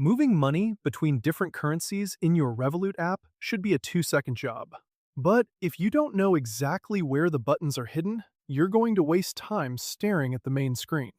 Moving money between different currencies in your Revolut app should be a 2-second job. But if you don't know exactly where the buttons are hidden, you're going to waste time staring at the main screen.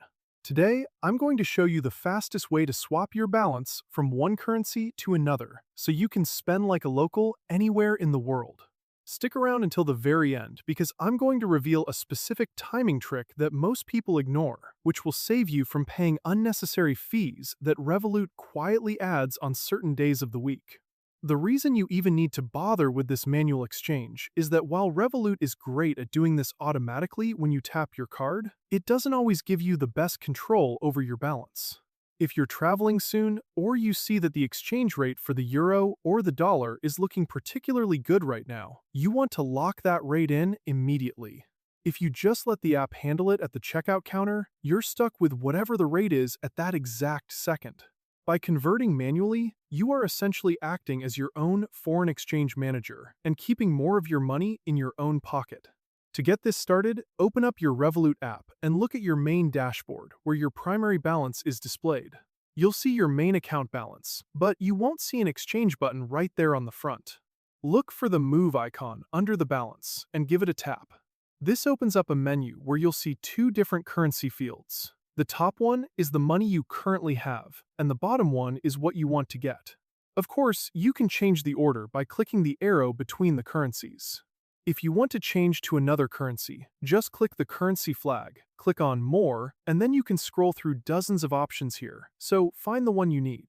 Today, I'm going to show you the fastest way to swap your balance from one currency to another so you can spend like a local anywhere in the world. Stick around until the very end because I'm going to reveal a specific timing trick that most people ignore, which will save you from paying unnecessary fees that Revolut quietly adds on certain days of the week. The reason you even need to bother with this manual exchange is that while Revolut is great at doing this automatically when you tap your card, it doesn't always give you the best control over your balance. If you're traveling soon, or you see that the exchange rate for the euro or the dollar is looking particularly good right now, you want to lock that rate in immediately. If you just let the app handle it at the checkout counter, you're stuck with whatever the rate is at that exact second. By converting manually, you are essentially acting as your own foreign exchange manager and keeping more of your money in your own pocket. To get this started, open up your Revolut app and look at your main dashboard where your primary balance is displayed. You'll see your main account balance, but you won't see an exchange button right there on the front. Look for the Move icon under the balance and give it a tap. This opens up a menu where you'll see two different currency fields. The top one is the money you currently have, and the bottom one is what you want to get. Of course, you can change the order by clicking the arrow between the currencies. If you want to change to another currency, just click the currency flag, click on More, and then you can scroll through dozens of options here, so find the one you need.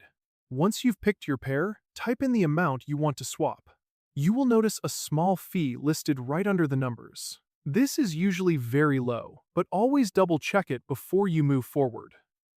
Once you've picked your pair, type in the amount you want to swap. You will notice a small fee listed right under the numbers. This is usually very low, but always double-check it before you move forward.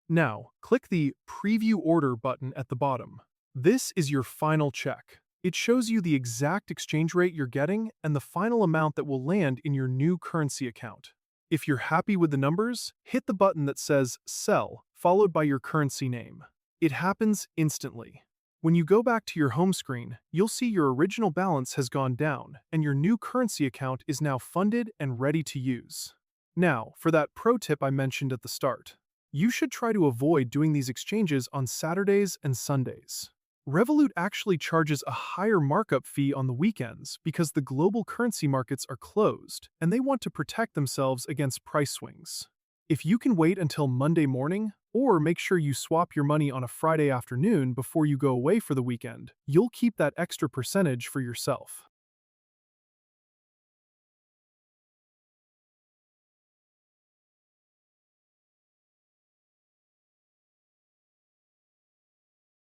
Now, click the Preview Order button at the bottom. This is your final check. It shows you the exact exchange rate you're getting and the final amount that will land in your new currency account. If you're happy with the numbers, hit the button that says Sell, followed by your currency name. It happens instantly. When you go back to your home screen, you'll see your original balance has gone down, and your new currency account is now funded and ready to use. Now, for that pro tip I mentioned at the start. You should try to avoid doing these exchanges on Saturdays and Sundays. Revolut actually charges a higher markup fee on the weekends because the global currency markets are closed and they want to protect themselves against price swings. If you can wait until Monday morning, or make sure you swap your money on a Friday afternoon before you go away for the weekend, you'll keep that extra percentage for yourself.